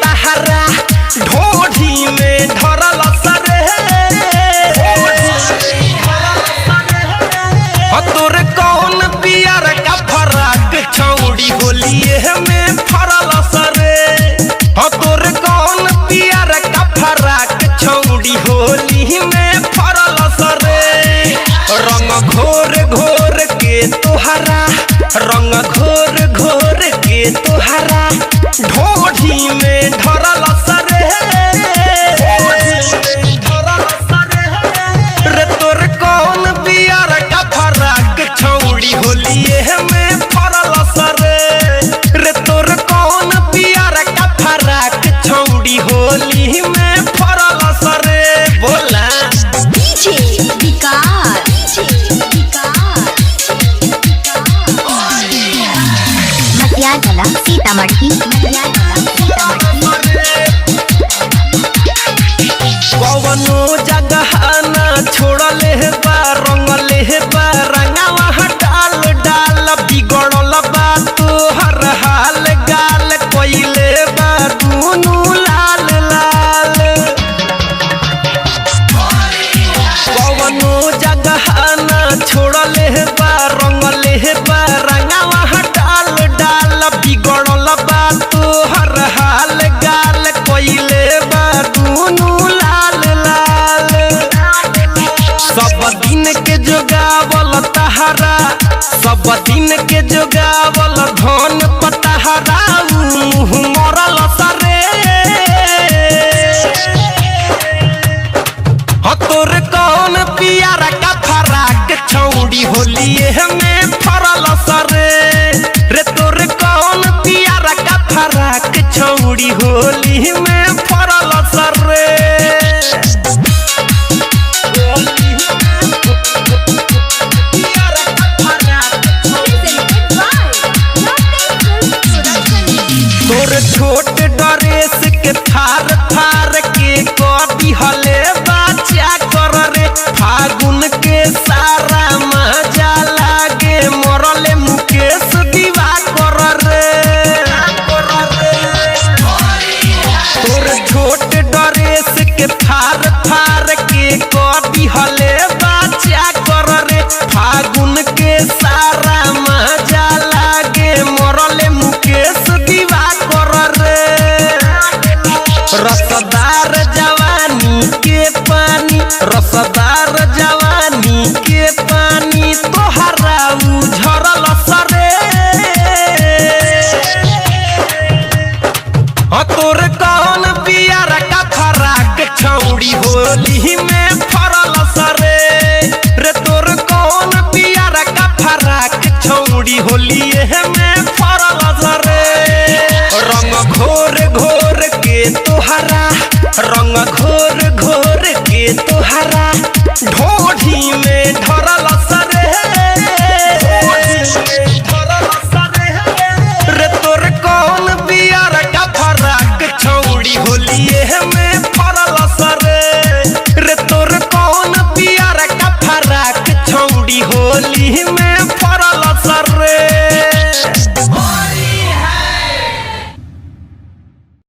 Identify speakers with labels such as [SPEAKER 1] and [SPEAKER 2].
[SPEAKER 1] तहरा ढोढ़ी में धरल सरे तोर कौन पियर का फराक छौड़ी होलिए में फरल सरे तोर कौन पियर का फराक छौड़ी होली में फरल सरे रंग घोर घोर के तोहरा रंग घोर घोर के तोहरा ढोढ़ी में धरल सरे रे तोर कौन पियर का फराक छौड़ी होलिए में फरल सरे रे तोर कौन पियर का फराक छौड़ी होली में फरल सरे बोला
[SPEAKER 2] सीतामढ़ी
[SPEAKER 1] कवनो जगह न छोड़ले बा रंगले बा रंगवा डाल डाल बिगड़ल बा तोहर हाल गाल कोइले बा दुनू लाल लाल कवनो जगह न छोड़ले बा रंगले बा रंगवा डाल डाल बिगड़ल बा तोहर हाल गाल कोइले बा दुनू लाल लाल सब दिन के जोगावल तहरा सब दिन के जोगावल धन पतहरा मुँह मरल सरे तोर कौन पियर का फराक छौड़ी होलिए में फरल सरे रे तोर कौन पियर का फराक छौड़ी होली में फरल सरे तोर छोट ड्रेस के थार थार के कभी हले बच्चा कर रे फागुन के सारा मजा लागे मरले मुकेश दीवा कर रे तोर छोट ड्रेस के थार थार के कभी हले बच्चा कर रे फागुन के सारा मजा लागे मरले मुकेश दीवा कर रे रसदार जवानी के पानी रसदार जवानी के पानी तोहरा उझरल सरे तोर कौन पियर का फराक छौड़ी होली में फरल सरे रे तोर कौन पियर का फराक छौड़ी होली में फरल सरे रंग घोर घोर के तोहरा रंग घोर घोर के तोहरा ढोढ़ी में धरल सरे रे तोर कौन पियर का फराक छौड़ी होलिए में फरल सरे रे तोर कौन पियर का फराक छौड़ी होली में